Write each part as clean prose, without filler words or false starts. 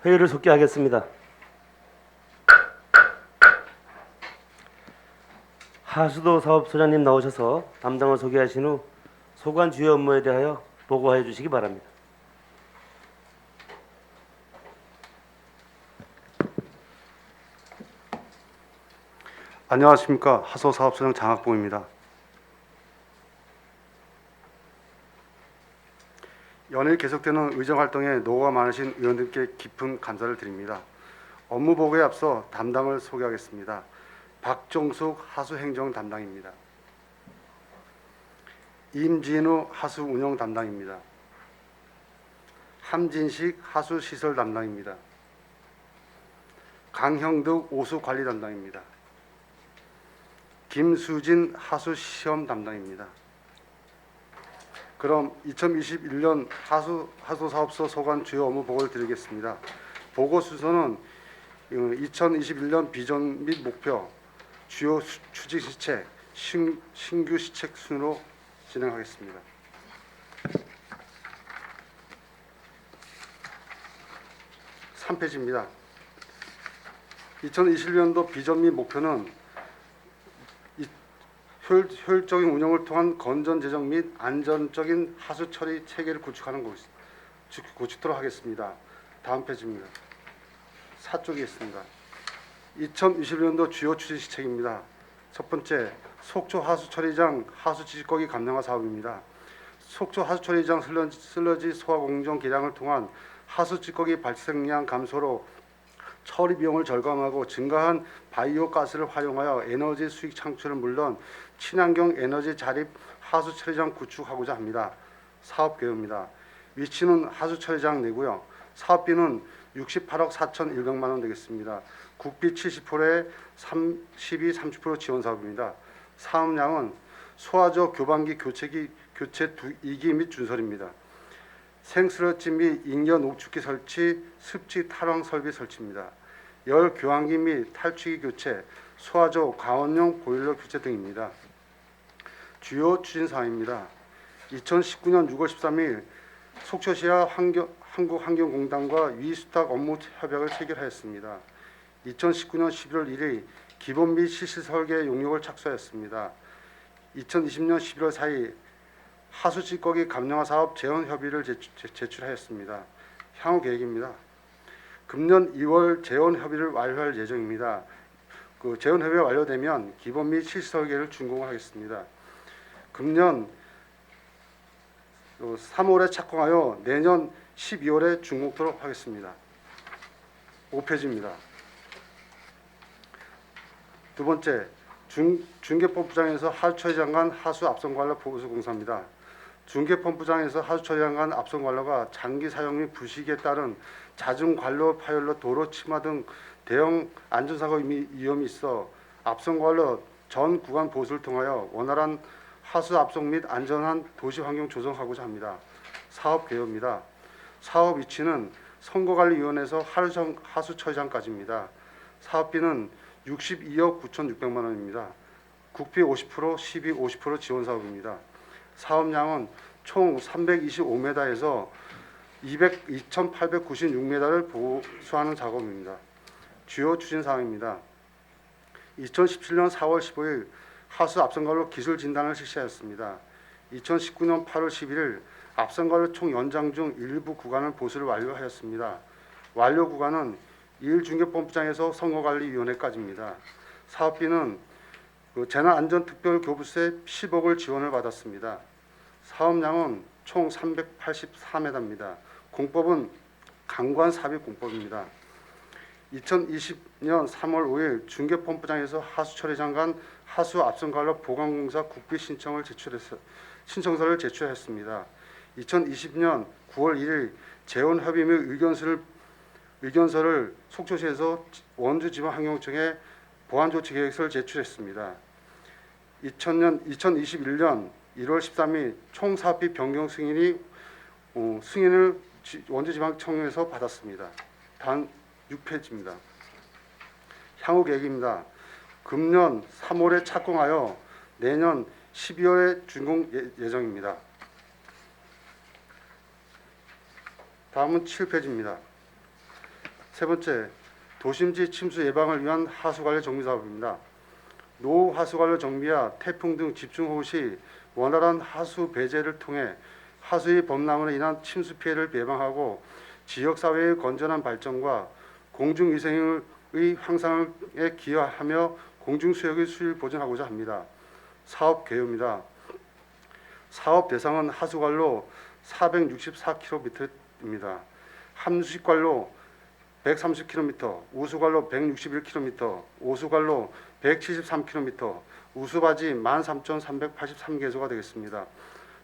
회의를 속기하겠습니다. 하수도 사업소장님 나오셔서 담당을 소개하신 후 소관 주요 업무에 대하여 보고해 주시기 바랍니다. 안녕하십니까. 하소사업소장 장학봉입니다. 연일 계속되는 의정활동에 노고가 많으신 의원들께 깊은 감사를 드립니다. 업무 보고에 앞서 담당을 소개하겠습니다. 박종숙 하수행정 담당입니다. 임진우 하수운영 담당입니다. 함진식 하수시설 담당입니다. 강형득 오수관리 담당입니다. 김수진 하수시험 담당입니다. 그럼 2021년 하수사업소 소관 주요 업무 보고를 드리겠습니다. 보고 순서는 2021년 비전 및 목표, 주요 추진 시책, 신규 시책 순으로 진행하겠습니다. (3페이지입니다) 2021년도 비전 및 목표는 효율적인 운영을 통한 건전 재정 및 안전적인 하수 처리 체계를 구축하도록 하겠습니다. 다음 페이지입니다. 4쪽에 있습니다. 2021년도 주요 추진 시책입니다. 첫 번째, 속초 하수처리장 하수지식거기 감량화 사업입니다. 속초 하수처리장 슬러지 소화 공정 개량을 통한 하수찌꺼기 발생량 감소로 처리 비용을 절감하고 증가한 바이오 가스를 활용하여 에너지 수익 창출은 물론 친환경 에너지 자립 하수 처리장 구축하고자 합니다. 사업 계획입니다. 위치는 하수 처리장 내고요. 사업비는 68억 4,100만 원 되겠습니다. 국비 70%에 30% 지원 사업입니다. 사업량은 소화조 교반기 교체 2기 및 준설입니다. 생스러지 및 인견 녹축기 설치, 습지 탈황 설비 설치입니다. 열 교환기 및 탈취기 교체, 소화조 가원용 보일러 교체 등입니다. 주요 추진 사항입니다. 2019년 6월 13일 속초시와 한국환경공단과 위수탁 업무 협약을 체결하였습니다. 2019년 11월 1일 기본 및 실시 설계 용역을 착수하였습니다. 2020년 11월 4일 하수찌꺼기 감량화 사업 재원 협의를 제출하였습니다. 향후 계획입니다. 금년 2월 재원 협의를 완료할 예정입니다. 재원 협의가 완료되면 기본 및 실시 설계를 준공하겠습니다. 금년 3월에 착공하여 내년 12월에 준공토록 하겠습니다. 5페이지입니다. 두 번째, 중계펌프장에서 하수처리장 간 하수 앞선 관로 보수 공사입니다. 중계펌프장에서 하수처리장 간 앞선 관로가 장기 사용 및 부식에 따른 잦은 관로 파열로 도로 침하 등 대형 안전사고 위험이 있어 앞선 관로 전 구간 보수를 통하여 원활한 하수 압송 및 안전한 도시 환경 조성하고자 합니다. 사업 개요입니다. 사업 위치는 선거관리위원회에서 하수처리장까지입니다. 사업비는 62억 9,600만 원입니다. 국비 50%, 시비 50% 지원 사업입니다. 사업량은 총 325m에서 2,896m를 보수하는 작업입니다. 주요 추진 사항입니다. 2017년 4월 15일 하수 앞선관로 기술 진단을 실시하였습니다. 2019년 8월 11일 앞선관로 총 연장 중 일부 구간을 보수를 완료하였습니다. 완료 구간은 1중계펌프장에서 선거관리위원회까지입니다. 사업비는 재난안전특별교부세 10억을 지원을 받았습니다. 사업량은 총 384m입니다. 공법은 강관삽입공법입니다. 2020년 3월 5일 중계펌프장에서 하수처리장 간 하수 앞선관로 보강공사 국비 신청서를 제출했습니다. 2020년 9월 1일 재원 협의 및 의견서를 속초시에서 원주지방환경청에 보완조치 계획서를 제출했습니다. 2021년 1월 13일 총 사업비 변경 승인을 원주지방청에서 받았습니다. 단 6페이지입니다. 향후 계획입니다. 금년 3월에 착공하여 내년 12월에 준공 예정입니다. 다음은 7페이지입니다. 세 번째, 도심지 침수 예방을 위한 하수관리 정비 사업입니다. 노후 하수관리 정비와 태풍 등 집중호우 시 원활한 하수 배제를 통해 하수의 범람으로 인한 침수 피해를 예방하고 지역사회의 건전한 발전과 공중위생의 향상에 기여하며 공중수역의 수위를 보존하고자 합니다. 사업 개요입니다. 사업 대상은 하수관로 464km입니다. 함수식관로 130km, 우수관로 161km, 오수관로 173km, 우수바지 13,383개소가 되겠습니다.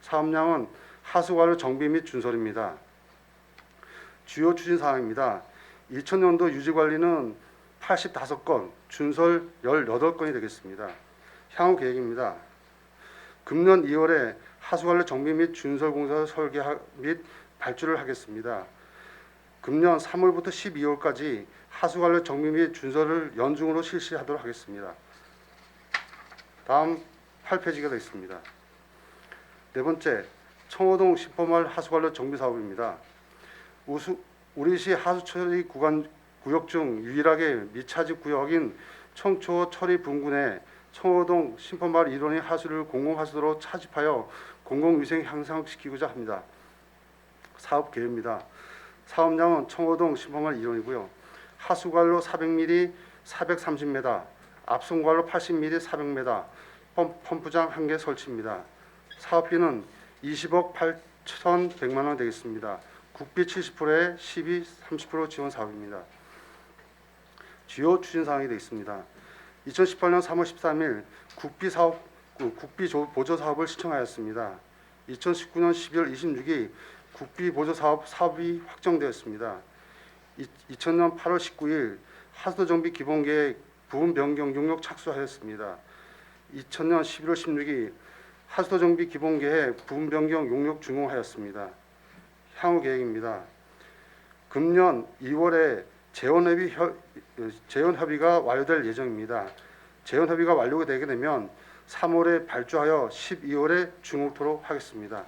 사업량은 하수관로 정비 및 준설입니다. 주요 추진 사항입니다. 2000년도 유지관리는 85건, 준설 18건이 되겠습니다. 향후 계획입니다. 금년 2월에 하수관로 정비 및 준설 공사 설계 및 발주를 하겠습니다. 금년 3월부터 12월까지 하수관로 정비 및 준설을 연중으로 실시하도록 하겠습니다. 다음 8페이지가 되겠습니다. 네 번째, 청호동 신포마을 하수관로 정비 사업입니다. 우리시 하수처리 구역 중 유일하게 미차지 구역인 청초 처리 분군의 청호동 신포마을 일원의 하수를 공공하수도로 차집하여 공공위생 향상시키고자 합니다. 사업 계획입니다. 사업량은 청호동 신포마을 일원이고요. 하수관로 400mm 430m, 압송관로 80mm 400m, 펌프장 1개 설치입니다. 사업비는 20억 8,100만 원 되겠습니다. 국비 70%에 시비 30% 지원 사업입니다. 주요 추진 사항이 되겠습니다. 2018년 3월 13일 국비 보조 사업을 신청하였습니다. 2019년 12월 26일 국비 보조 사업이 확정되었습니다. 2000년 8월 19일 하수도 정비 기본계획 부분 변경 용역 착수하였습니다. 2000년 11월 16일 하수도 정비 기본계획 부분 변경 용역 준공하였습니다. 향후 계획입니다. 금년 2월에 재원 협의가 완료될 예정입니다. 재원 협의가 완료가 되게 되면 3월에 발주하여 12월에 중공토록 하겠습니다.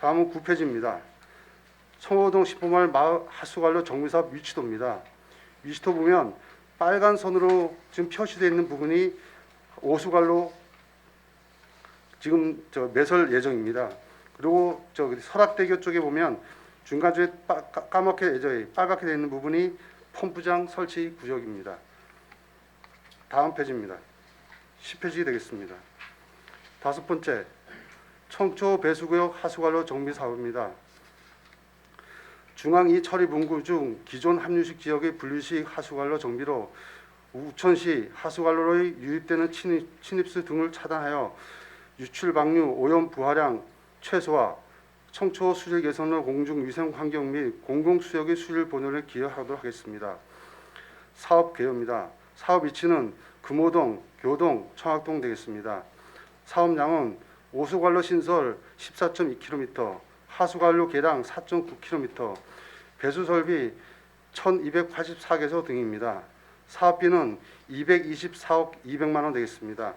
다음은 9페이지입니다. 청호동 신포마을 마을 하수관로 정비사업 위치도입니다. 위치도 보면 빨간 선으로 지금 표시되어 있는 부분이 오수관로 지금 매설 예정입니다. 그리고 설악대교 쪽에 보면 중간중에 빨갛게 되어 있는 부분이 펌프장 설치 구역입니다. 다음 페이지입니다. 10페이지 되겠습니다. 다섯 번째, 청초 배수구역 하수관로 정비 사업입니다. 중앙 2 처리 분구 중 기존 함유식 지역의 분류식 하수관로 정비로 우천시 하수관로의 유입되는 침입수 등을 차단하여 유출 방류 오염 부하량 최소화, 청초 수질 개선으로 공중 위생 환경 및 공공 수역의 수질 보존에 기여하도록 하겠습니다. 사업 개요입니다. 사업 위치는 금호동, 교동, 청학동 되겠습니다. 사업량은 오수관로 신설 14.2km, 하수관로 개당 4.9km, 배수 설비 1,284개소 등입니다. 사업비는 224억 200만 원 되겠습니다.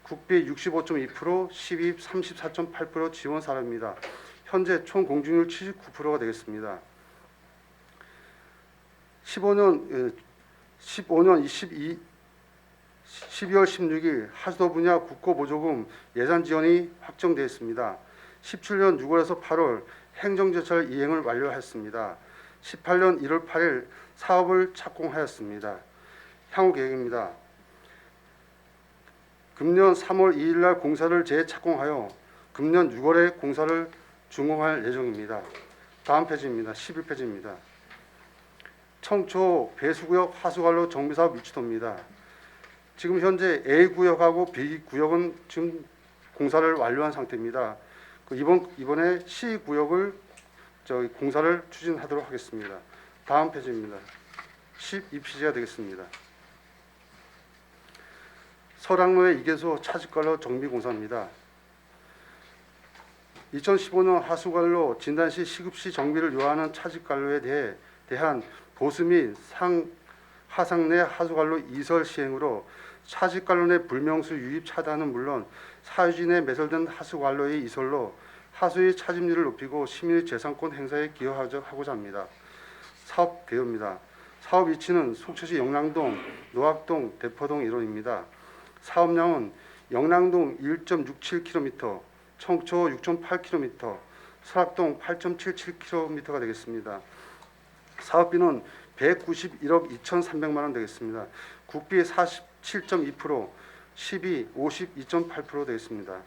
국비 65.2%, 시비 34.8% 지원 사업입니다. 현재 총 공중률 79%가 되겠습니다. 12월 16일 하수도 분야 국고보조금 예산 지원이 확정되었습니다. 17년 6월에서 8월 행정제철 이행을 완료했습니다. 18년 1월 8일 사업을 착공하였습니다. 향후 계획입니다. 금년 3월 2일 날 공사를 재착공하여 금년 6월에 공사를 준공할 예정입니다. 다음 페이지입니다. 11페이지입니다. 청초 배수구역 하수관로 정비사업 위치도입니다. 지금 현재 A구역하고 B구역은 지금 공사를 완료한 상태입니다. 이번에 C구역을 공사를 추진하도록 하겠습니다. 다음 페이지입니다. 12페이지가 되겠습니다. 설악로의 이계소 차직관로 정비공사입니다. 2015년 하수관로 진단시 시급시 정비를 요하는 차직관로에 대한 보수 및 하상 내 하수관로 이설 시행으로 차직관로 내 불명수 유입 차단은 물론 사유지 내 매설된 하수관로의 이설로 하수의 차집률을 높이고 시민의 재산권 행사에 기여하고자 합니다. 사업 개요입니다. 사업 위치는 속초시 영랑동, 노악동, 대포동 일원입니다. 사업량은 영랑동 1.67km, 청초 6.8km, 설악동 8.77km가 되겠습니다. 사업비는 191억 2,300만 원 되겠습니다. 국비 47.2%, 시비 52.8% 되겠습니다.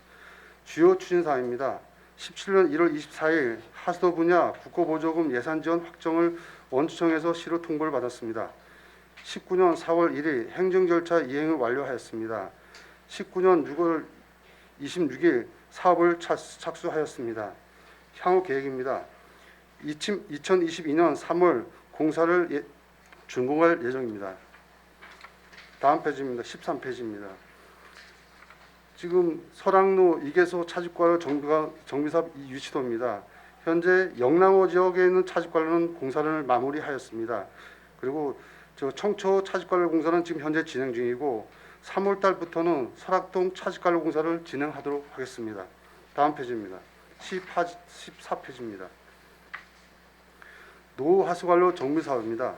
주요 추진사항입니다. 17년 1월 24일 하수도 분야 국고보조금 예산 지원 확정을 원주청에서 시로 통보를 받았습니다. 19년 4월 1일 행정 절차 이행을 완료하였습니다. 19년 6월 26일 사업을 착수하였습니다. 향후 계획입니다. 2022년 3월 공사를 준공할 예정입니다. 다음 페이지입니다. 13페이지입니다. 지금 설악로 2개소 차집관로 정비사업 유치도입니다. 현재 영랑호 지역에 있는 차집관로는 공사를 마무리하였습니다. 그리고 저 청초 차집관로 공사는 지금 현재 진행 중이고 3월 달부터는 설악동 차집관로 공사를 진행하도록 하겠습니다. 다음 페이지입니다. 14페이지입니다. 노하수관로 정비 사업입니다.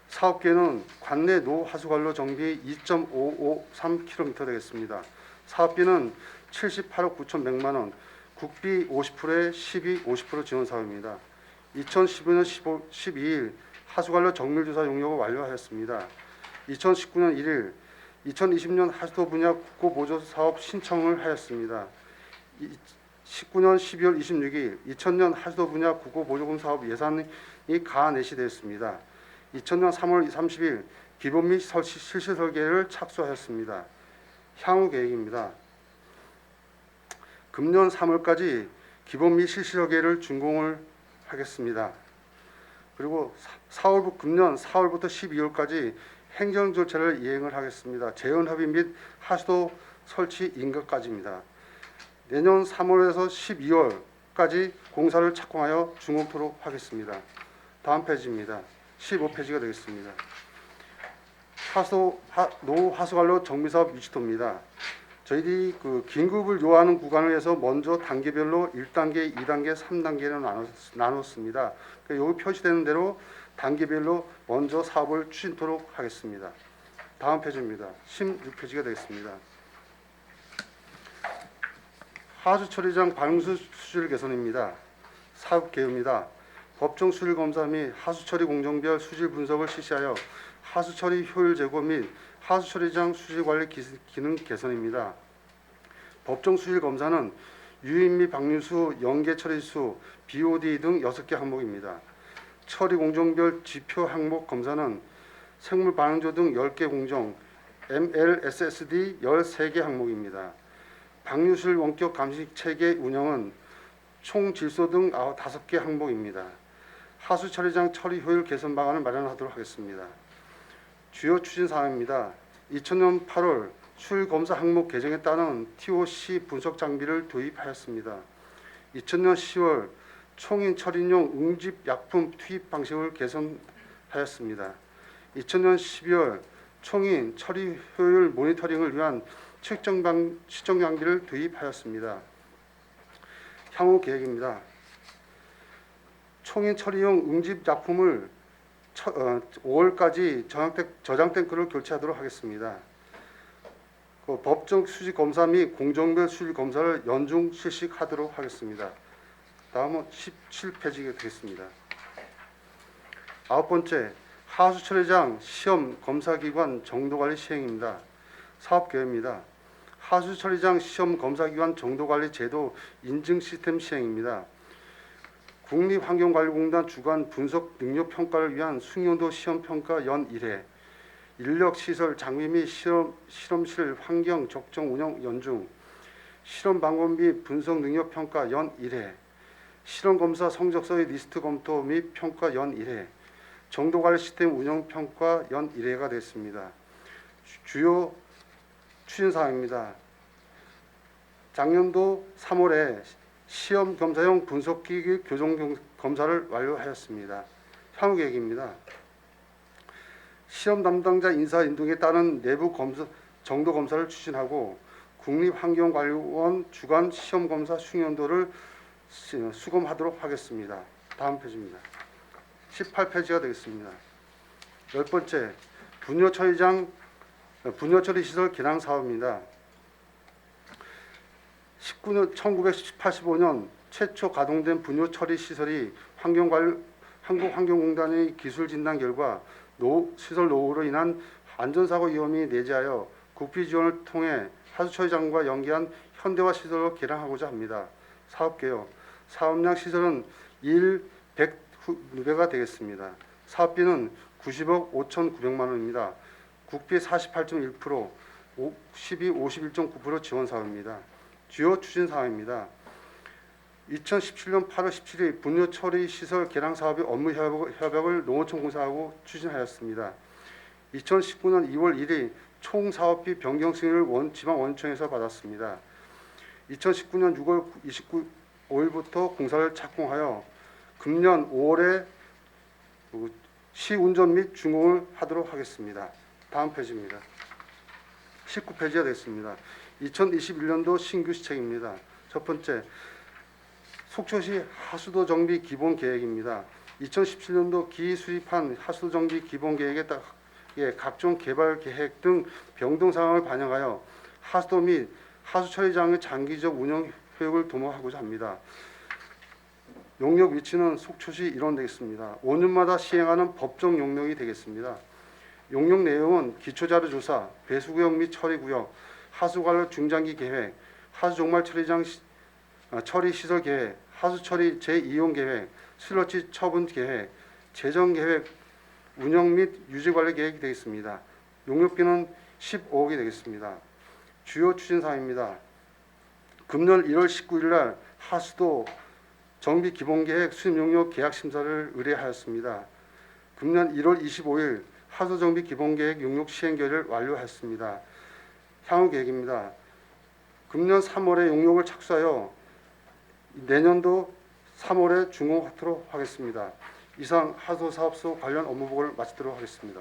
사업계는 관내 노하수관로 정비 2.553km 되겠습니다. 사업비는 78억 9,100만 원, 국비 50%에 시비 50% 지원 사업입니다. 2015년 12일 하수관로 정밀조사 용역을 완료하였습니다. 2019년 1일 2020년 하수도 분야 국고보조 사업 신청을 하였습니다. 19년 12월 26일 2000년 하수도 분야 국고보조금 사업 예산이 가내시되었습니다. 2000년 3월 30일 기본 및 실시 설계를 착수하였습니다. 향후 계획입니다. 금년 3월까지 기본 및 실시 설계를 준공을 하겠습니다. 그리고 금년 4월부터 12월까지 행정 절차를 이행을 하겠습니다. 재원 협의 및 하수도 설치 인가까지입니다. 내년 3월에서 12월까지 공사를 착공하여 준공토록 하겠습니다. 다음 페이지입니다. 15페이지가 되겠습니다. 노하수관로 정비사업 유치도입니다. 저희들이 긴급을 요하는 구간을 해서 먼저 단계별로 1단계, 2단계, 3단계로 나눴습니다. 여기 표시되는 대로 단계별로 먼저 사업을 추진토록 하겠습니다. 다음 페이지입니다. 16페이지가 되겠습니다. 하수 처리장 방수 수질 개선입니다. 사업 개요입니다. 법정 수질 검사 및 하수 처리 공정별 수질 분석을 실시하여 하수 처리 효율 제고 및 하수 처리장 수질 관리 기능 개선입니다. 법정 수질 검사는 유인 및 방류수, 연계 처리수, BOD 등 6개 항목입니다. 처리 공정별 지표 항목 검사는 생물 반응조 등 10개 공정, MLSSD 13개 항목입니다. 방류실 원격 감시 체계 운영은 총 질소 등 5개 항목입니다. 하수 처리장 처리 효율 개선 방안을 마련하도록 하겠습니다. 주요 추진 사항입니다. 2000년 8월 수율 검사 항목 개정에 따른 TOC 분석 장비를 도입하였습니다. 2000년 10월 총인 처리용 응집 약품 투입 방식을 개선하였습니다. 2000년 12월 총인 처리 효율 모니터링을 위한 측정 장비를 도입하였습니다. 향후 계획입니다. 총인 처리용 응집 약품을 5월까지 저장 탱크를 교체하도록 하겠습니다. 법정 수질 검사 및 공정별 수질 검사를 연중 실시하도록 하겠습니다. 다음은 17페이지가 되겠습니다. 9번째, 하수 처리장 시험 검사기관 정도관리 시행입니다. 사업 계획입니다. 하수 처리장 시험 검사기관 정도관리 제도 인증 시스템 시행입니다. 국립환경관리공단 주관 분석 능력 평가를 위한 숙련도 시험 평가 연 1회, 인력 시설 장비 및 실험실 환경 적정 운영 연중, 실험 방법 및 분석 능력 평가 연 1회, 실험 검사 성적서의 리스트 검토 및 평가 연 1회, 정도관리 시스템 운영 평가 연 1회가 됐습니다. 주요 추진 사항입니다. 작년도 3월에 시험 검사용 분석기기 교정 검사를 완료하였습니다. 향후 계획입니다. 시험 담당자 인사 인동에 따른 내부 정도 검사를 추진하고 국립환경관리원 주관 시험 검사 숙련도를 수검하도록 하겠습니다. 다음 페이지입니다. 18페이지가 되겠습니다. 10번째, 분뇨처리 시설 개량 사업입니다. 1985년 최초 가동된 분뇨처리 시설이 한국환경공단의 기술 진단 결과 시설 노후로 인한 안전사고 위험이 내재하여 국비 지원을 통해 하수처리장과 연계한 현대화 시설로 개량하고자 합니다. 사업개요. 사업량 시설은 100배가 되겠습니다. 사업비는 90억 5,900만 원입니다. 국비 48.1%, 51.9% 지원 사업입니다. 주요 추진 사항입니다. 2017년 8월 17일 분뇨처리 시설 개량 사업의 업무 협약을 농어촌 공사하고 추진하였습니다. 2019년 2월 1일 총 사업비 변경 승인을 지방원청에서 받았습니다. 2019년 6월 29일부터 공사를 착공하여 금년 5월에 시운전 및 준공을 하도록 하겠습니다. 다음 페이지입니다. 19페이지가 됐습니다. 2021년도 신규 시책입니다. 첫 번째, 속초시 하수도 정비 기본 계획입니다. 2017년도 기수립한 하수도 정비 기본 계획에 각종 개발 계획 등 변동 사항을 반영하여 하수도 및 하수처리장의 장기적 운영 효율을 도모하고자 합니다. 용역 위치는 속초시 일원 되겠습니다. 5년마다 시행하는 법정 용역이 되겠습니다. 용역 내용은 기초자료조사, 배수구역 및 처리구역, 하수관로 중장기 계획, 하수종말 처리장 처리 시설 계획, 하수처리 재이용 계획, 슬러지 처분 계획, 재정 계획, 운영 및 유지 관리 계획이 되겠습니다. 용역비는 15억이 되겠습니다. 주요 추진 사항입니다. 금년 1월 19일 날 하수도 정비 기본 계획 수립 용역 계약 심사를 의뢰하였습니다. 금년 1월 25일 하수도 정비 기본 계획 용역 시행 결의를 완료하였습니다. 향후 계획입니다. 금년 3월에 용역을 착수하여 내년도 3월에 준공하도록 하겠습니다. 이상 하수도 사업소 관련 업무 보고를 마치도록 하겠습니다.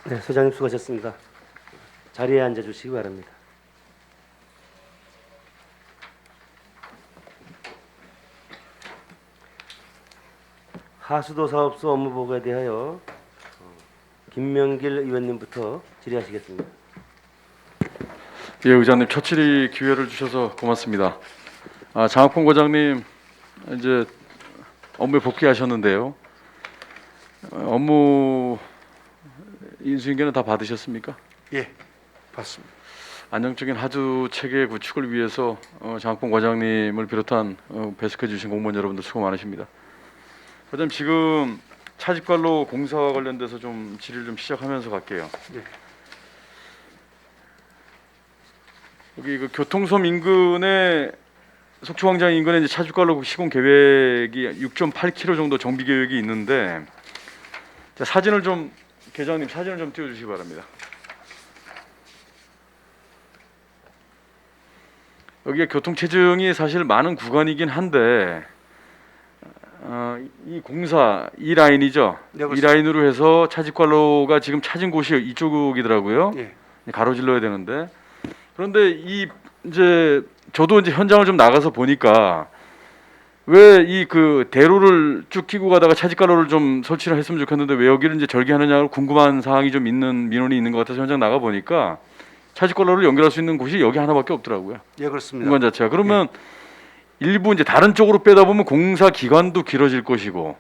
네, 소장님 수고하셨습니다. 자리에 앉아 주시기 바랍니다. 하수도 사업소 업무 보고에 대하여 김명길 의원님부터 질의하시겠습니다. 예, 의장님 첫 질의 기회를 주셔서 고맙습니다. 장학봉 과장님 이제 업무에 복귀하셨는데요. 업무 인수인계는 다 받으셨습니까? 예, 받습니다. 안정적인 하주 체계 구축을 위해서 장학봉 과장님을 비롯한 배석해 주신 공무원 여러분들 수고 많으십니다. 과장님 지금 차집관로 공사와 관련돼서 좀 질의를 좀 시작하면서 갈게요. 예. 여기 그 교통섬 인근에 속초광장 인근에 이제 차집관로 시공 계획이 6.8km 정도 정비 계획이 있는데 자, 사진을 좀 계장님 사진을 좀 띄워주시기 바랍니다. 여기에 교통 체증이 사실 많은 구간이긴 한데 이 공사 이 라인이죠. 네, 이 그렇습니다. 라인으로 해서 차집관로가 지금 찾은 곳이 이쪽이더라고요. 예. 가로질러야 되는데 그런데 이제 저도 이제 현장을 좀 나가서 보니까 왜 이 그 대로를 쭉 끼고 가다가 차집가로를 좀 설치를 했으면 좋겠는데 왜 여기를 이제 절개하느냐 궁금한 사항이 좀 있는 민원이 있는 것 같아서 현장 나가 보니까 차집가로를 연결할 수 있는 곳이 여기 하나밖에 없더라고요. 예, 그렇습니다. 공간 자체가 그러면 일부 이제 다른 쪽으로 빼다 보면 공사 기간도 길어질 것이고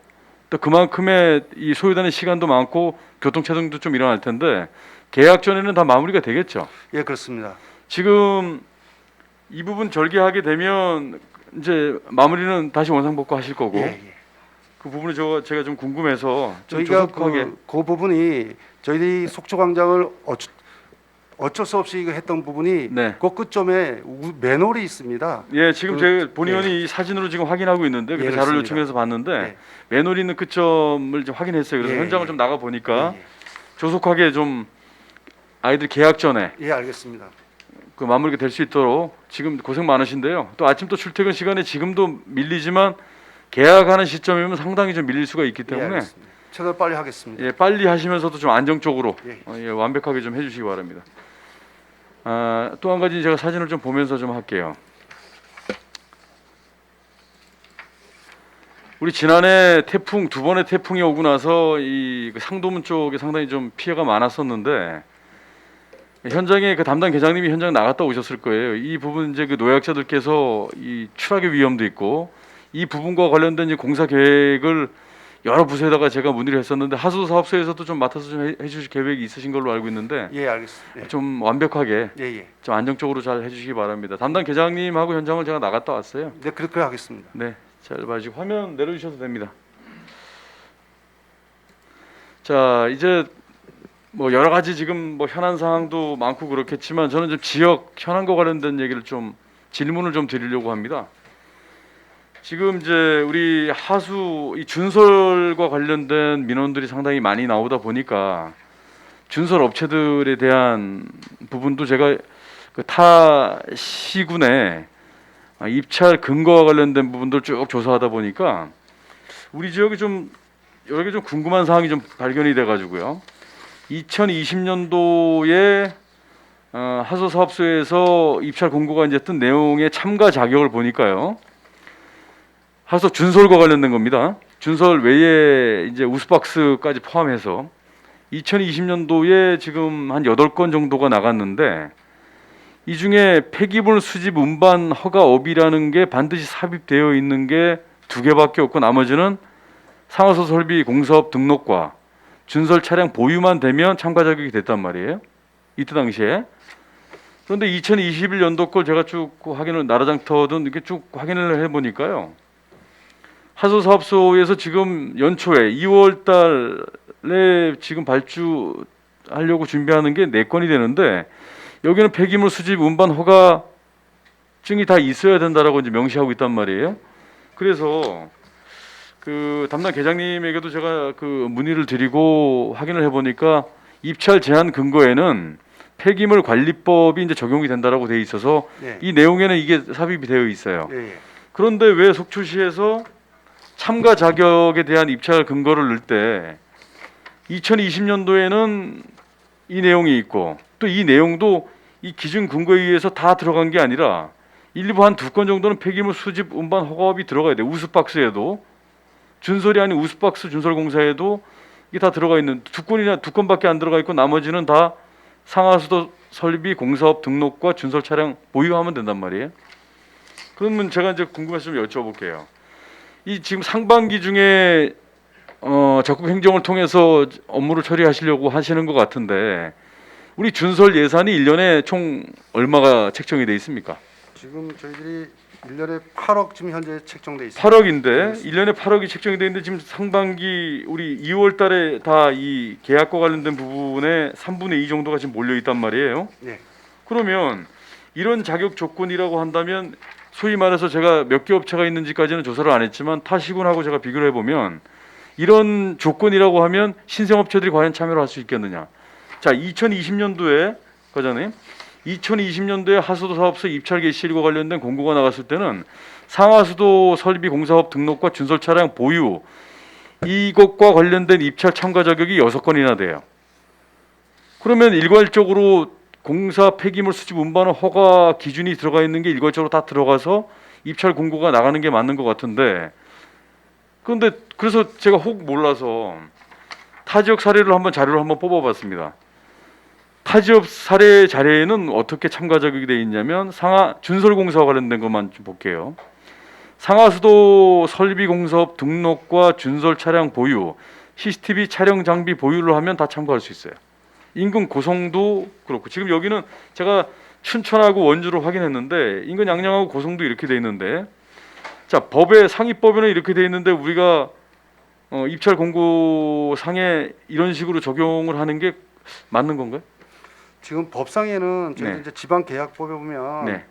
또 그만큼의 이 소요되는 시간도 많고 교통 체증도 좀 일어날 텐데 계약 전에는 다 마무리가 되겠죠. 예, 그렇습니다. 지금 이 부분 절개하게 되면 이제 마무리는 다시 원상복구 하실 거고 예, 예. 그 부분이 제가 좀 궁금해서 좀 저희가 조속하게 그 부분이 저희들이 속초광장을 어쩔 수 없이 이거 했던 부분이 네. 그 끝점에 맨홀이 있습니다. 예 지금 제 본의원이 예. 이 사진으로 지금 확인하고 있는데 그래서 예, 자료를 그렇습니다. 요청해서 봤는데 예. 맨홀이 있는 끝점을 좀 확인했어요. 그래서 예, 현장을 예. 좀 나가 보니까 예, 조속하게 좀 아이들 개학 전에 예, 알겠습니다. 그 마무리가 될 수 있도록 지금 고생 많으신데요. 또 아침 또 출퇴근 시간에 지금도 밀리지만 개학하는 시점이면 상당히 좀 밀릴 수가 있기 예, 때문에 알겠습니다. 최대한 빨리 하겠습니다. 예, 빨리 하시면서도 좀 안정적으로 예. 예, 완벽하게 좀 해주시기 바랍니다. 또 한 가지 제가 사진을 좀 보면서 좀 할게요. 우리 지난해 태풍 두 번의 태풍이 오고 나서 그 상도문 쪽에 상당히 좀 피해가 많았었는데 현장에 그 담당 계장님이 현장 나갔다 오셨을 거예요. 이 부분 이제 그 노약자들께서 이 추락의 위험도 있고 이 부분과 관련된 이제 공사 계획을 여러 부서에다가 제가 문의를 했었는데 하수도 사업소에서도 좀 맡아서 좀 해주실 계획이 있으신 걸로 알고 있는데 예, 알겠습니다. 좀 완벽하게 예, 예. 좀 안정적으로 잘 해주시기 바랍니다. 담당 계장님하고 현장을 제가 나갔다 왔어요. 네, 그렇게 하겠습니다. 네, 잘 봐주시고 화면 내려주셔도 됩니다. 자, 이제 뭐 여러 가지 지금 뭐 현안 사항도 많고 그렇겠지만 저는 좀 지역 현안과 관련된 얘기를 좀 질문을 좀 드리려고 합니다. 지금 이제 우리 하수 이 준설과 관련된 민원들이 상당히 많이 나오다 보니까 준설 업체들에 대한 부분도 제가 그 타 시군에 입찰 근거와 관련된 부분들 쭉 조사하다 보니까 우리 지역이 좀 여러 개 좀 궁금한 사항이 좀 발견이 돼 가지고요. 2020년도에 하수 사업소에서 입찰 공고가 이제 뜬 내용의 참가 자격을 보니까요. 하수 준설과 관련된 겁니다. 준설 외에 이제 우스박스까지 포함해서 2020년도에 지금 한 8건 정도가 나갔는데 이 중에 폐기물 수집 운반 허가업이라는 게 반드시 삽입되어 있는 게 2개밖에 없고 나머지는 상하수 설비 공사업 등록과 준설 차량 보유만 되면 참가 자격이 됐단 말이에요. 이때 당시에. 그런데 2021년도 걸 제가 쭉 확인을 나라장터든 이렇게 쭉 확인을 해보니까요. 하수사업소에서 지금 연초에 2월 달에 지금 발주하려고 준비하는 게 4건이 되는데 여기는 폐기물 수집 운반 허가증이 다 있어야 된다라고 이제 명시하고 있단 말이에요. 그래서 그 담당 계장님에게도 제가 그 문의를 드리고 확인을 해보니까 입찰 제한 근거에는 폐기물 관리법이 이제 적용이 된다라고 돼 있어서 예. 이 내용에는 이게 삽입이 되어 있어요. 예, 예. 그런데 왜 속초시에서 참가 자격에 대한 입찰 근거를 넣을 때 2020년도에는 이 내용이 있고 또 이 내용도 이 기준 근거에 의해서 다 들어간 게 아니라 일부 한 2건 정도는 폐기물 수집 운반 허가업이 들어가야 돼. 우스박스에도 준설이 아닌 우스박스 준설공사에도 이게 다 들어가 있는 2건밖에 안 들어가 있고 나머지는 다 상하수도 설비 공사업 등록과 준설 차량 보유하면 된단 말이에요. 그러면 제가 이제 궁금해서 좀 여쭤볼게요. 이 지금 상반기 중에 적극 행정을 통해서 업무를 처리하시려고 하시는 것 같은데 우리 준설 예산이 1년에 총 얼마가 책정이 돼 있습니까? 지금 저희들이 1년에 8억 지금 현재 책정돼 있습니다. 8억인데 1년에 8억이 책정이 돼 있는데 지금 상반기 우리 2월 달에 다 이 계약과 관련된 부분에 3분의 2 정도가 지금 몰려 있단 말이에요. 네. 그러면 이런 자격 조건이라고 한다면 소위 말해서 제가 몇 개 업체가 있는지까지는 조사를 안 했지만 타 시군하고 제가 비교를 해보면 이런 조건이라고 하면 신생업체들이 과연 참여를 할 수 있겠느냐. 자, 2020년도에 과장님 2020년도에 하수도 사업소 입찰 개시일과 관련된 공고가 나갔을 때는 상하수도 설비 공사업 등록과 준설 차량 보유 이것과 관련된 입찰 참가 자격이 6건이나 돼요. 그러면 일괄적으로 공사 폐기물 수집 운반 허가 기준이 들어가 있는 게 일괄적으로 다 들어가서 입찰 공고가 나가는 게 맞는 것 같은데 그런데 그래서 제가 혹 몰라서 타 지역 사례를 한번 자료를 한번 뽑아봤습니다. 타 지역 사례 자료에는 어떻게 참가 자격이 돼 있냐면 상하 준설공사와 관련된 것만 좀 볼게요. 상하수도 설비 공사업 등록과 준설 차량 보유, CCTV 촬영 장비 보유를 하면 다 참가할 수 있어요. 인근 고성도 그렇고 지금 여기는 제가 춘천하고 원주를 확인했는데 인근 양양하고 고성도 이렇게 돼 있는데 자 법에 상위법에는 이렇게 돼 있는데 우리가 입찰 공고 상에 이런 식으로 적용을 하는 게 맞는 건가요? 지금 법상에는 저희 네. 이제 지방 계약법에 보면 네.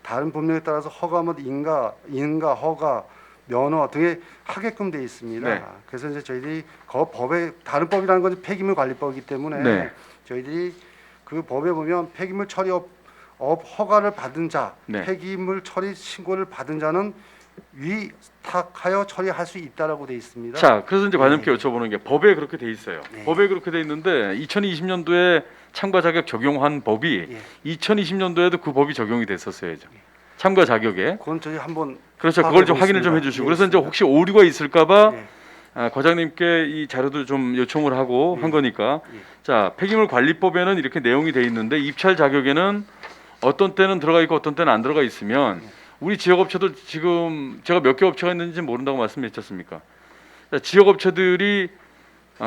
다른 법령에 따라서 허가 뭐 인가 허가 면허 등에 하게끔 돼 있습니다. 네. 그래서 이제 저희들이 그 법에 다른 법이라는 건 폐기물 관리법이기 때문에 네. 저희들이 그 법에 보면 폐기물 처리업 허가를 받은 자, 네. 폐기물 처리 신고를 받은 자는 위탁하여 처리할 수 있다라고 돼 있습니다. 자, 그래서 이제 과장님께 네. 여쭤보는 게 법에 그렇게 돼 있어요. 네. 법에 그렇게 돼 있는데 2020년도에 참가 자격 적용한 법이 예. 2020년도에도 그 법이 적용이 됐었어야죠. 참가 자격에. 그건 저희 한번 그렇죠. 그걸 좀 확인을 좀 해주시고. 그래서 이제 혹시 오류가 있을까봐 과장님께 이 자료도 좀 요청을 하고 한 거니까. 자, 폐기물 관리법에는 이렇게 내용이 돼 있는데 입찰 자격에는 어떤 때는 들어가 있고 어떤 때는 안 들어가 있으면 우리 지역 업체들 지금 제가 몇 개 업체가 있는지 모른다고 말씀드렸지 않습니까? 자, 지역 업체들이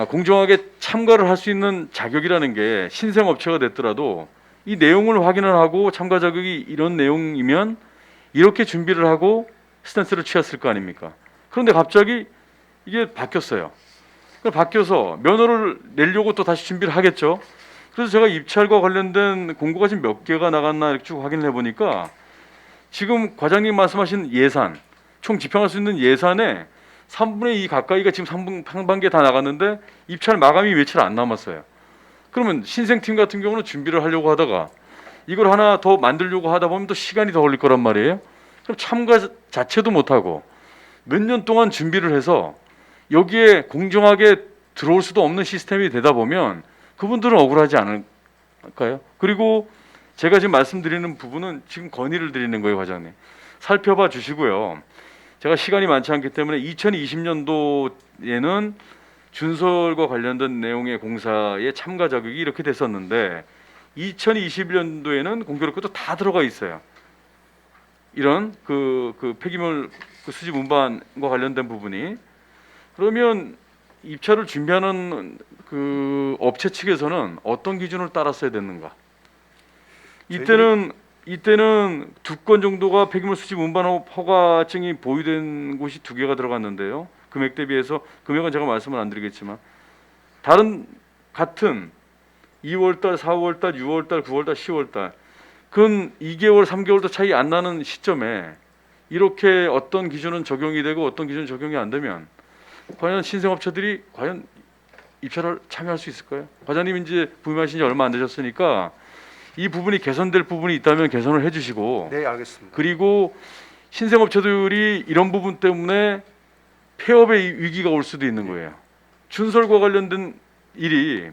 공정하게 참가를 할 수 있는 자격이라는 게 신생 업체가 됐더라도 이 내용을 확인을 하고 참가 자격이 이런 내용이면 이렇게 준비를 하고 스탠스를 취했을 거 아닙니까? 그런데 갑자기 이게 바뀌었어요. 바뀌어서 면허를 내려고 또 다시 준비를 하겠죠. 그래서 제가 입찰과 관련된 공고가 지금 몇 개가 나갔나 이렇게 쭉 확인을 해보니까 지금 과장님 말씀하신 예산, 총 집행할 수 있는 예산의 3분의 2 가까이가 지금 상반기에 다 나갔는데 입찰 마감이 며칠 안 남았어요. 그러면 신생팀 같은 경우는 준비를 하려고 하다가 이걸 하나 더 만들려고 하다 보면 또 시간이 더 걸릴 거란 말이에요. 그럼 참가 자체도 못하고 몇 년 동안 준비를 해서 여기에 공정하게 들어올 수도 없는 시스템이 되다 보면 그분들은 억울하지 않을까요? 그리고 제가 지금 말씀드리는 부분은 지금 건의를 드리는 거예요, 과장님. 살펴봐 주시고요. 제가 시간이 많지 않기 때문에 2020년도에는 준설과 관련된 내용의 공사에 참가 자격이 이렇게 됐었는데 2021년도에는 공교롭게 또 다 들어가 있어요. 이런 그 폐기물 수집 운반과 관련된 부분이. 그러면 입찰을 준비하는 그 업체 측에서는 어떤 기준을 따랐어야 됐는가? 이때는 두 건 정도가 폐기물 수집 운반 허가증이 보유된 곳이 2개가 들어갔는데요. 금액 대비해서 금액은 제가 말씀을 안 드리겠지만 다른 같은 2월달, 4월달, 6월달, 9월달, 10월달 근 2개월, 3개월도 차이 안 나는 시점에 이렇게 어떤 기준은 적용이 되고 어떤 기준은 적용이 안 되면 과연 신생업체들이 과연 입찰을 참여할 수 있을까요? 과장님 이제 부임하신 지 얼마 안 되셨으니까 이 부분이 개선될 부분이 있다면 개선을 해주시고 네, 알겠습니다. 그리고 신생업체들이 이런 부분 때문에 폐업의 위기가 올 수도 있는 거예요. 준설과 관련된 일이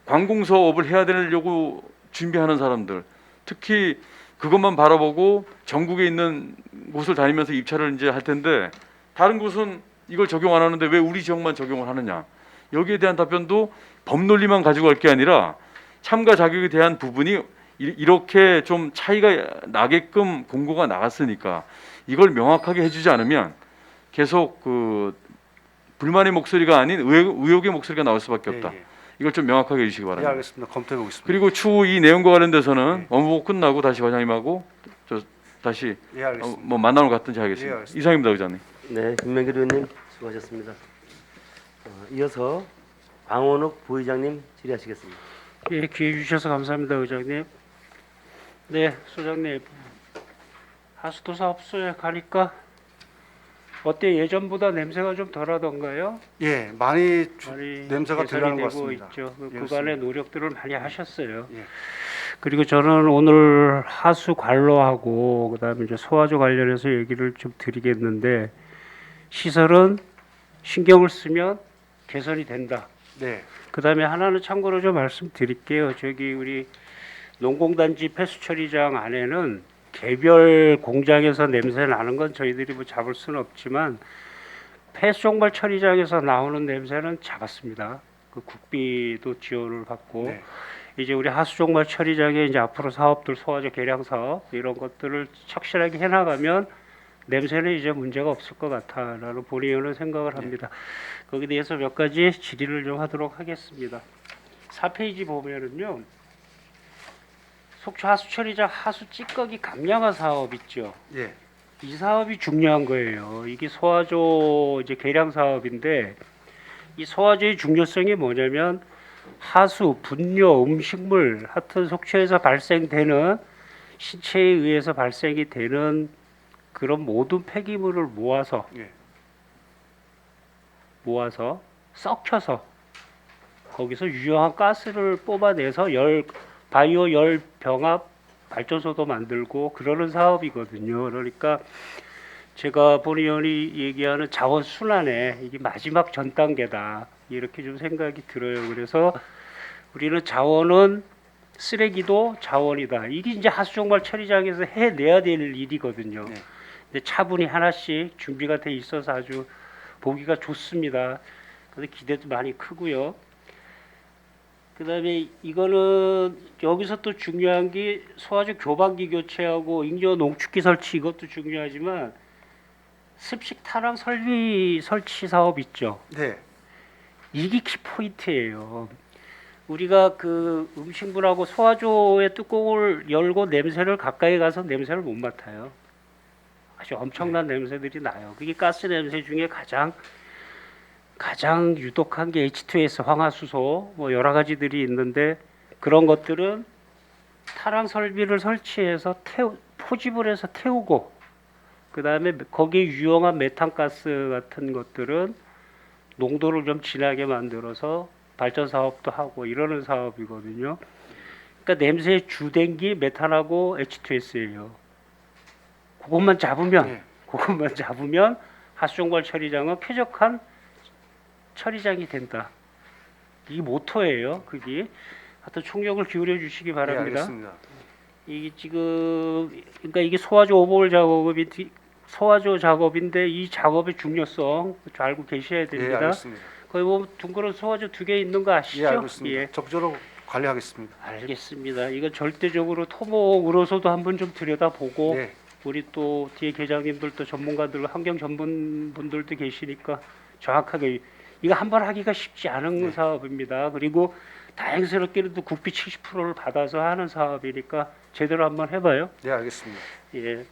관공서업을 해야 되려고 준비하는 사람들, 특히 그것만 바라보고 전국에 있는 곳을 다니면서 입찰을 이제 할 텐데 다른 곳은 이걸 적용 안 하는데 왜 우리 지역만 적용을 하느냐? 여기에 대한 답변도 법 논리만 가지고 갈 게 아니라 참가 자격에 대한 부분이 이렇게 좀 차이가 나게끔 공고가 나갔으니까 이걸 명확하게 해주지 않으면 계속 그 불만의 목소리가 아닌 의혹의 목소리가 나올 수밖에 없다. 이걸 좀 명확하게 해주시기 네, 바랍니다. 알겠습니다. 검토해 보겠습니다. 그리고 추후 이 내용과 관련돼서는 업무 끝나고 다시 과장님하고 다시 예, 알겠습니다. 뭐 만남을 갖든지 하겠습니다. 예, 알겠습니다. 이상입니다, 의장님. 네, 김명길 의원님 수고하셨습니다. 이어서 방원욱 부의장님 질의하시겠습니다. 예, 기회 주셔서 감사합니다, 의장님. 네, 소장님. 하수도 사업소에 가니까 어때 예전보다 냄새가 좀 덜하던가요? 예, 많이 많이 냄새가 개선이 덜나는 것 되고 같습니다. 있죠. 그 예, 그간의 노력들을 많이 하셨어요. 예. 그리고 저는 오늘 하수 관로하고 그다음에 이제 소화조 관련해서 얘기를 좀 드리겠는데 시설은 신경을 쓰면 개선이 된다. 네, 그다음에 하나는 참고로 좀 말씀드릴게요. 저기 우리 농공단지 폐수 처리장 안에는 개별 공장에서 냄새 나는 건 저희들이 뭐 잡을 수는 없지만 폐수 종발 처리장에서 나오는 냄새는 잡았습니다. 그 국비도 지원을 받고 네. 이제 우리 하수 종발 처리장에 이제 앞으로 사업들 소화조 개량 사업 이런 것들을 착실하게 해나가면 냄새는 이제 문제가 없을 것 같아라는 본의원은 생각을 합니다. 거기에 대해서 몇 가지 질의를 좀 하도록 하겠습니다. 4페이지 보면은요. 속초 하수처리장 하수 찌꺼기 감량화 사업 있죠. 예, 이 사업이 중요한 거예요. 이게 소화조 이제 개량 사업인데 이 소화조의 중요성이 뭐냐면 하수, 분뇨, 음식물, 하여튼 속초에서 발생되는 신체에 의해서 발생이 되는 그런 모든 폐기물을 예. 모아서 썩혀서 거기서 유효한 가스를 뽑아내서 바이오 열 병합 발전소도 만들고 그러는 사업이거든요. 그러니까 제가 본의원이 얘기하는 자원 순환의 이게 마지막 전 단계다 이렇게 좀 생각이 들어요. 그래서 우리는 자원은 쓰레기도 자원이다. 이게 이제 하수종말 처리장에서 해내야 될 일이거든요. 네. 근데 차분히 하나씩 준비가 돼 있어서 아주 보기가 좋습니다. 그래서 기대도 많이 크고요. 그다음에 이거는 여기서 또 중요한 게 소화조 교반기 교체하고 잉여 농축기 설치 이것도 중요하지만 습식 타랑 설비 설치 사업 있죠. 네. 이게 키포인트예요. 우리가 그 음식물하고 소화조의 뚜껑을 열고 냄새를 가까이 가서 냄새를 못 맡아요. 아주 엄청난 냄새들이 나요. 그게 가스 냄새 중에 가장 유독한 게 H2S 황화수소 뭐 여러 가지들이 있는데 그런 것들은 타랑 설비를 설치해서 포집을 해서 태우고 그다음에 거기에 유용한 메탄가스 같은 것들은 농도를 좀 진하게 만들어서 발전 사업도 하고 이러는 사업이거든요. 그러니까 냄새의 주된기 메탄하고 H2S예요. 그것만 잡으면 네. 그것만 잡으면 하수종발 처리장은 쾌적한 처리장이 된다. 이게 모토예요. 그게 하여튼 총력을 기울여 주시기 네, 바랍니다. 알겠습니다. 이게 지금 그러니까 이게 소화조 오버홀 소화조 작업인데 이 작업의 중요성 잘 알고 계셔야 예, 됩니다. 알겠습니다. 거기 보면 둥그런 소화조 2개 있는 거 아시죠? 예, 알고 있습니다. 예. 적극적으로 관리하겠습니다. 알겠습니다. 이거 절대적으로 토목으로서도 한번 좀 들여다보고 네. 우리 또 뒤에 계장님들도 전문가들 환경 전문 분들도 계시니까 정확하게 이거 한 번 하기가 쉽지 않은 네. 사업입니다. 그리고 다행스럽게도 국비 70%를 받아서 하는 사업이니까 제대로 한번 해봐요. 네, 알겠습니다. 예.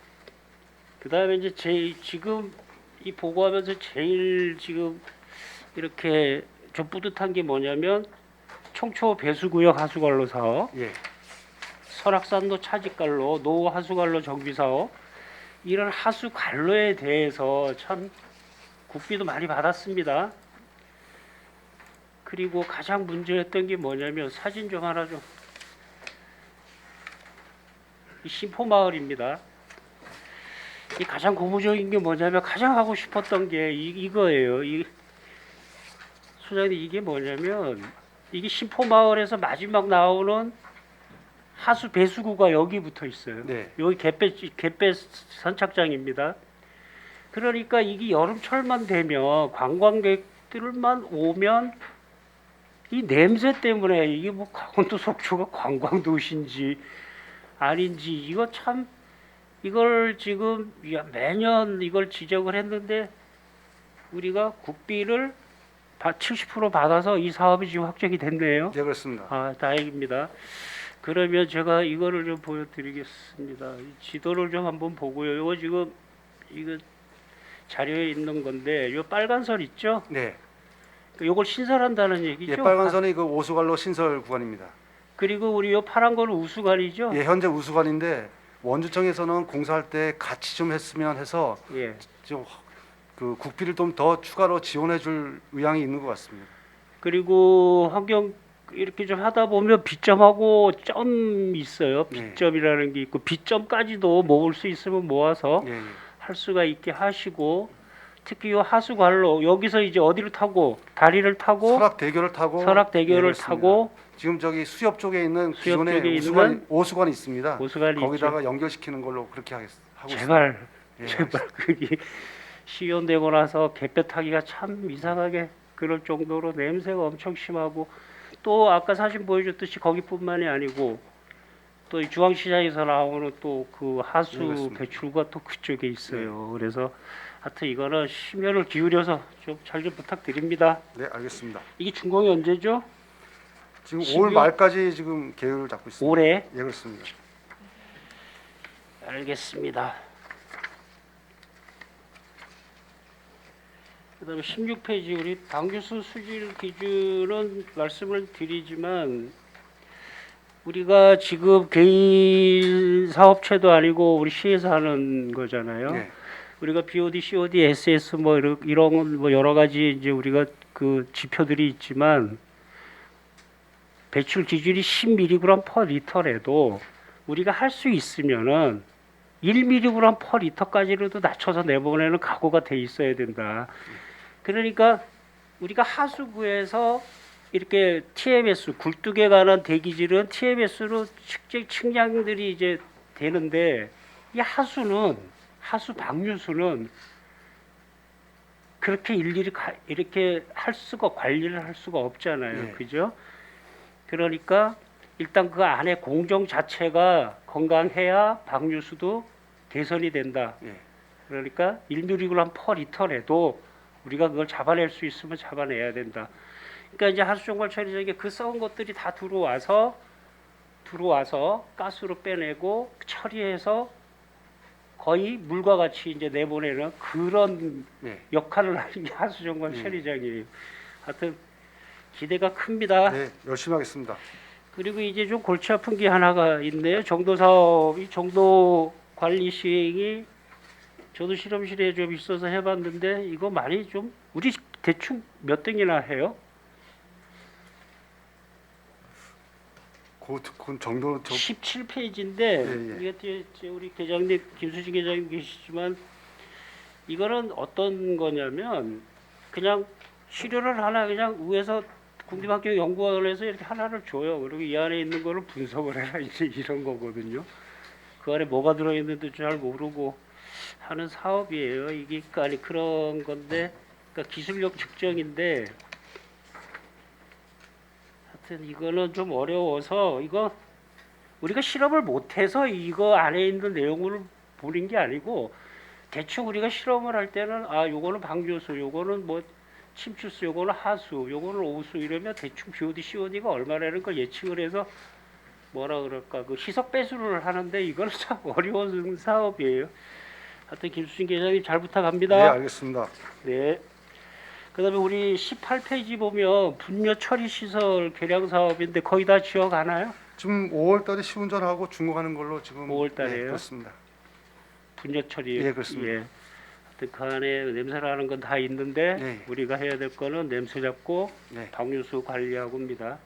그다음에 이제 지금 이 보고하면서 제일 지금 이렇게 좀 뿌듯한 게 뭐냐면 청초 배수구역 하수관로 사업, 예. 설악산도 차직관로, 노후 하수관로 정비 사업 이런 하수관로에 대해서 참 국비도 많이 받았습니다. 그리고 가장 문제였던 게 뭐냐면 사진 좀 하나 좀. 이 신포마을입니다. 이 가장 고무적인 게 뭐냐면 가장 하고 싶었던 게 이거예요. 소장님 이게 뭐냐면 이게 신포마을에서 마지막 나오는 하수 배수구가 여기 붙어 있어요. 네. 여기 갯배 선착장입니다. 그러니까 이게 여름철만 되면 관광객들만 오면 이 냄새 때문에 이게 뭐 강원도 속초가 관광도시인지 아닌지 이거 참 이걸 지금 매년 이걸 지적을 했는데 우리가 국비를 70% 받아서 이 사업이 지금 확정이 됐네요. 네, 그렇습니다. 아, 다행입니다. 그러면 제가 이거를 좀 보여드리겠습니다. 이 지도를 좀 한번 보고요. 이거 지금 이거 자료에 있는 건데 이 빨간 선 있죠? 네. 이걸 신설한다는 얘기죠? 예, 빨간 선이 그 오수관로 신설 구간입니다. 그리고 우리 이 파란 거는 우수관이죠? 예, 현재 우수관인데 원주청에서는 공사할 때 같이 좀 했으면 해서 예. 좀 그 국비를 좀 더 추가로 지원해 줄 의향이 있는 것 같습니다. 그리고 환경 이렇게 좀 하다 보면 B점하고 점 있어요. 네. B점이라는 게 있고 B점까지도 모을 수 있으면 모아서 예, 예. 할 수가 있게 하시고 특히 이 하수관로 여기서 이제 어디를 타고 다리를 타고 설악대교를 타고 설악대교를 예, 그렇습니다. 타고 지금 저기 수협 쪽에 있는 수협 기존의 쪽에 우수관, 있는 오수관이 있습니다. 오수관이 거기다가 연결시키는 걸로 그렇게 하고 있습니다. 제발 예, 제발 그게 시연되고 나서 갯배 타기가 참 이상하게 그럴 정도로 냄새가 엄청 심하고 또 아까 사진 보여줬듯이 거기뿐만이 아니고 또 이 중앙시장에서 나오는 또 그 하수 네, 맞습니다. 배출구가 또 그쪽에 있어요. 그래서 하여튼 이거는 심혈을 기울여서 좀 잘 좀 부탁드립니다. 네, 알겠습니다. 이게 준공이 언제죠? 지금 12월 5월 말까지 지금 계획을 잡고 있습니다. 올해. 예, 그렇습니다. 알겠습니다. 그다음에 16페이지 우리 당규수 수질 기준은 말씀을 드리지만 우리가 지금 개인 사업체도 아니고 우리 시에서 하는 거잖아요. 네. 우리가 BOD, COD, SS 뭐 이런 뭐 여러 가지 이제 우리가 그 지표들이 있지만 배출 기준이 10mg per 리터래도 우리가 할 수 있으면은 1mg per 리터까지라도 낮춰서 내보내는 각오가 돼 있어야 된다. 그러니까 우리가 하수구에서 이렇게 TMS 굴뚝에 관한 대기질은 TMS로 측량들이 이제 되는데 이 하수 방류수는 그렇게 일일이 이렇게 할 수가 관리를 할 수가 없잖아요. 네. 그죠? 그러니까 일단 그 안에 공정 자체가 건강해야 방류수도 개선이 된다. 예. 그러니까 1mg 퍼 리터라도 우리가 그걸 잡아낼 수 있으면 잡아내야 된다. 그러니까 이제 하수종말 처리장에 그 썩은 것들이 다 들어와서 가스로 빼내고 처리해서 거의 물과 같이 이제 내보내는 그런 네. 역할을 하는 게 하수종말 처리장이에요. 하여튼 기대가 큽니다. 네, 열심히 하겠습니다. 그리고 이제 좀 골치 아픈 게 하나가 있네요. 정도 사업이 정도 관리 시행이 저도 실험실에 좀 있어서 해봤는데 이거 많이 좀 우리 대충 몇 등이나 해요? 그 정도 17페이지인데 예. 이게 우리 계장님 김수진 계장님 계시지만 이거는 어떤 거냐면 그냥 시료를 하나 그냥 위에서 국립환경연구원에서 이렇게 하나를 줘요. 그리고 이 안에 있는 거를 분석을 해라 이제 이런 거거든요. 그 안에 뭐가 들어있는지 잘 모르고 하는 사업이에요. 이게 아니 그런 건데 그러니까 기술력 측정인데 하여튼 이거는 좀 어려워서 이거 우리가 실험을 못해서 이거 안에 있는 내용을 보는 게 아니고 대충 우리가 실험을 할 때는 아 요거는 방류수 요거는 뭐 침출수 요거는 하수 요거는 오수 이러면 대충 BOD, COD가 얼마라는 걸 예측을 해서 뭐라 그럴까 그 희석 배수를 하는데 이거는 참 어려운 사업이에요. 하여튼 김수진 계장님 잘 네, 부탁합니다. 알겠습니다. 네. 그다음에 우리 18페이지 보면 분뇨 처리 시설 개량 사업인데 거의 다 지어가나요? 지금 5월달에 시운전하고 중국하는 걸로 지금 5월 달에요? 네, 그렇습니다. 분뇨 처리. 예, 그렇습니다. 예. 하여튼 그 안에 냄새 나는 건 다 있는데 네. 우리가 해야 될 거는 냄새 잡고 네. 방류수 관리하고입니다.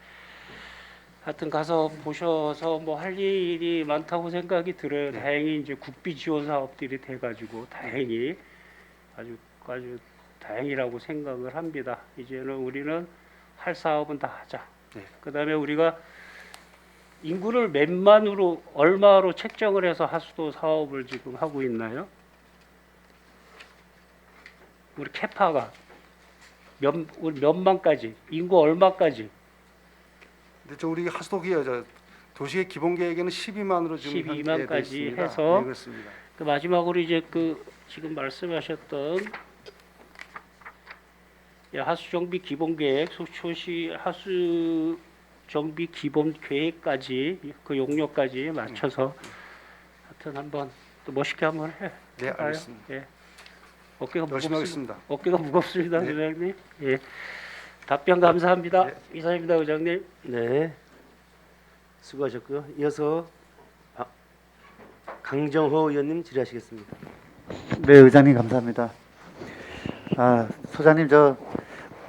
하여튼 가서 보셔서 뭐 할 일이 많다고 생각이 들어요. 네. 다행히 이제 국비 지원 사업들이 돼가지고 다행히 아주 다행이라고 생각을 합니다. 이제는 우리는 할 사업은 다 하자. 네. 그다음에 우리가 인구를 몇만으로 얼마로 책정을 해서 하수도 사업을 지금 하고 있나요? 우리 캐파가 우리 몇만까지 인구 얼마까지? 근데 저 우리 하수도기 도시의 기본 계획에는 12만으로 지금 12만 까지 돼 있습니다. 해서 네, 그렇습니다. 그 마지막으로 이제 그 지금 말씀하셨던 하수 정비 기본 계획, 속초시 하수 정비 기본 계획까지 그 용역까지 맞춰서 하여튼 한번 또 멋있게 한번 해. 네, 해봐요. 알겠습니다. 예. 어깨가 열심히 무겁습니다. 하겠습니다. 어깨가 무겁습니다, 네. 소장님. 예. 답변 감사합니다. 네. 이상입니다, 의장님. 네. 수고하셨고요. 이어서 강정호 의원님 질의하시겠습니다. 네, 의장님 감사합니다. 소장님 저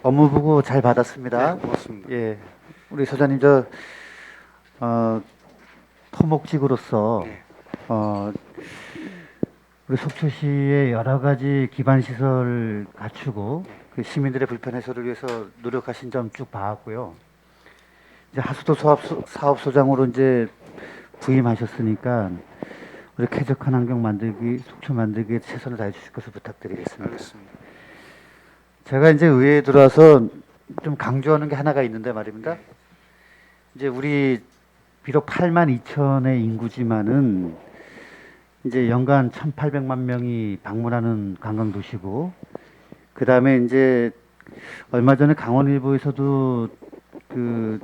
업무 보고 잘 받았습니다. 네, 고맙습니다. 예, 우리 소장님 저 토목직으로서 네. 우리 속초시의 여러 가지 기반 시설 갖추고 그 시민들의 불편 해소를 위해서 노력하신 점 쭉 봐왔고요. 이제 하수도 사업소장으로 이제 부임하셨으니까 우리 쾌적한 환경 만들기, 속초 만들기에 최선을 다해 주실 것을 부탁드리겠습니다. 알겠습니다. 제가 이제 의회에 들어와서 좀 강조하는 게 하나가 있는데 말입니다. 이제 우리 비록 8만 2천의 인구지만은 이제 연간 1,800만 명이 방문하는 관광 도시고, 그 다음에 이제 얼마 전에 강원일보에서도 그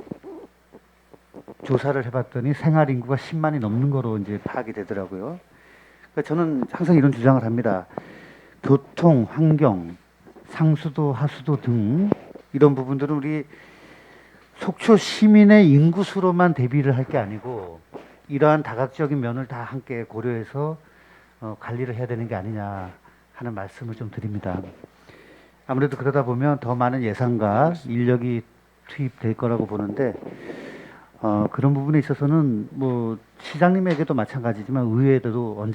조사를 해봤더니 생활 인구가 10만이 넘는 거로 이제 파악이 되더라고요. 그러니까 저는 항상 이런 주장을 합니다. 교통, 환경, 상수도, 하수도 등 이런 부분들은 우리 속초 시민의 인구수로만 대비를 할 게 아니고 이러한 다각적인 면을 다 함께 고려해서 관리를 해야 되는 게 아니냐 하는 말씀을 좀 드립니다. 아무래도 그러다 보면 더 많은 예산과 인력이 투입될 거라고 보는데 그런 부분에 있어서는 뭐 시장님에게도 마찬가지지만 의회에도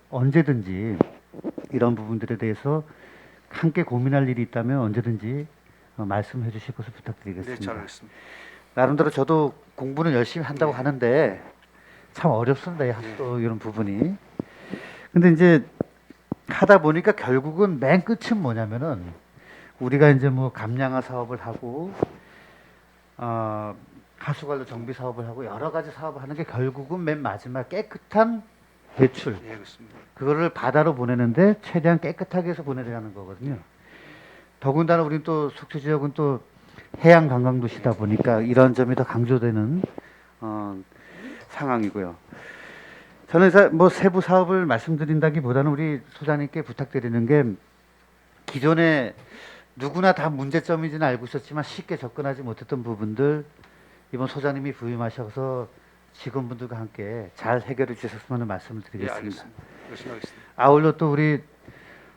언제든지 이런 부분들에 대해서 함께 고민할 일이 있다면 언제든지 말씀해 주실 것을 네, 부탁드리겠습니다. 잘 알겠습니다. 나름대로 저도 공부는 열심히 한다고 하는데 참 어렵습니다. 이 학도 이런 부분이. 근데 이제 하다 보니까 결국은 맨 끝은 뭐냐면은 우리가 이제 뭐 감량화 사업을 하고 하수관로 정비 사업을 하고 여러 가지 사업을 하는 게 결국은 맨 마지막 깨끗한 배출 예, 그렇습니다. 그거를 바다로 보내는데 최대한 깨끗하게 해서 보내려는 거거든요. 더군다나 우리는 또 속초 지역은 또 해양 관광 도시다 보니까 이런 점이 더 강조되는 상황이고요. 저는 뭐 세부 사업을 말씀드린다기보다는 우리 소장님께 부탁드리는 게 기존에 누구나 다 문제점인지는 알고 있었지만 쉽게 접근하지 못했던 부분들 이번 소장님이 부임하셔서 직원분들과 함께 잘 해결해 주셨으면 하는 말씀을 예, 드리겠습니다. 알겠습니다. 열심히 하겠습니다. 아울러 또 우리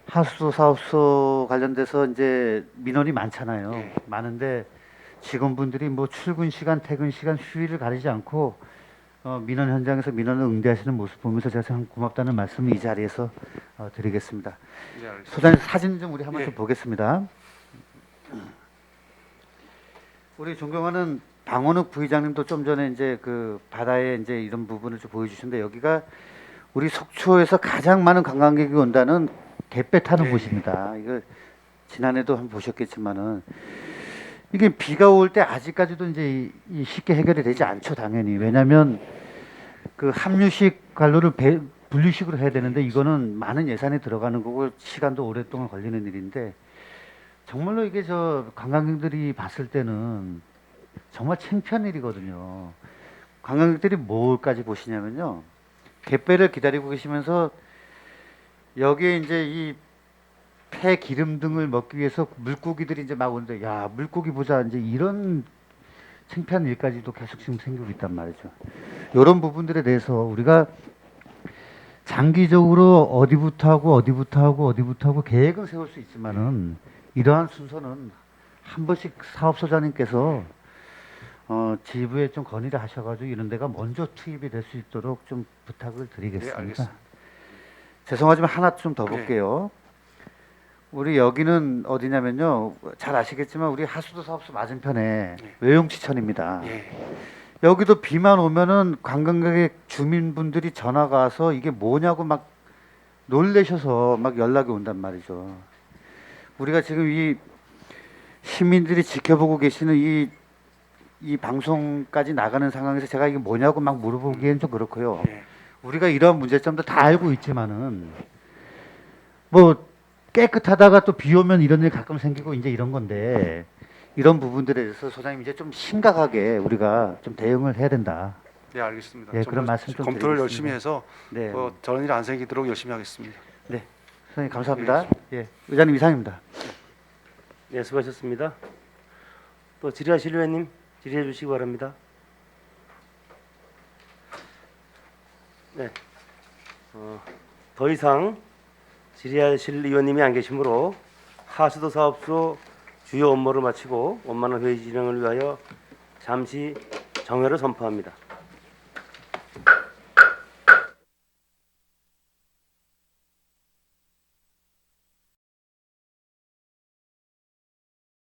하수도 사업소 관련돼서 이제 민원이 많잖아요. 예. 많은데 직원분들이 뭐 출근 시간, 퇴근 시간, 휴일을 가리지 않고 민원 현장에서 민원을 응대하시는 모습 보면서 제가 참 고맙다는 말씀을 이 자리에서 드리겠습니다. 네, 알겠습니다. 소장님 사진 좀 우리 한번 예. 좀 보겠습니다. 우리 존경하는 방원욱 부의장님도 좀 전에 이제 그 바다에 이제 이런 부분을 좀 보여주셨는데 여기가 우리 속초에서 가장 많은 관광객이 온다는 갯배 타는 네. 곳입니다. 이거 지난해도 한번 보셨겠지만은 이게 비가 올 때 아직까지도 이제 이 쉽게 해결이 되지 않죠, 당연히. 왜냐하면 그 합류식 관로를 분류식으로 해야 되는데 이거는 많은 예산이 들어가는 거고 시간도 오랫동안 걸리는 일인데 정말로 이게 저 관광객들이 봤을 때는 정말 창피한 일이거든요. 관광객들이 뭘까지 보시냐면요. 갯배를 기다리고 계시면서 여기에 이제 이 폐 기름 등을 먹기 위해서 물고기들이 이제 막 오는데 야 물고기 보자 이제 이런 창피한 일까지도 계속 지금 생기고 있단 말이죠. 이런 부분들에 대해서 우리가 장기적으로 어디부터 하고 어디부터 하고 어디부터 하고 계획은 세울 수 있지만은 이러한 순서는 한 번씩 사업소장님께서 지부에 좀 건의를 하셔가지고 이런 데가 먼저 투입이 될 수 있도록 좀 부탁을 네, 드리겠습니다. 알겠습니다. 죄송하지만 하나 좀 더 네. 볼게요. 우리 여기는 어디냐면요. 잘 아시겠지만 우리 하수도 사업소 맞은편에 네. 외용지천입니다. 예, 여기도 비만 오면은 관광객 주민분들이 전화가 와서 이게 뭐냐고 막 놀래셔서 막 연락이 온단 말이죠. 우리가 지금 이 시민들이 지켜보고 계시는 이 방송까지 나가는 상황에서 제가 이게 뭐냐고 막 물어보기엔 좀 그렇고요. 예. 우리가 이런 문제점도 다 알고 있지만은 뭐 깨끗하다가 또 비 오면 이런 일 가끔 생기고 이제 이런 건데 이런 부분들에 대해서 소장님 이제 좀 심각하게 우리가 좀 대응을 해야 된다. 네, 알겠습니다. 예, 좀 그런 말씀 좀 검토를 드리겠습니다. 열심히 해서 네, 저런 일 안 생기도록 열심히 하겠습니다. 소장님 감사합니다. 예, 의장님 이상입니다. 네, 수고하셨습니다. 또 질의하실 의원님 질의해 주시기 바랍니다. 네, 더 이상 질의하실 의원님이 안 계시므로 하수도 사업소 주요 업무를 마치고 원만한 회의 진행을 위하여 잠시 정회를 선포합니다.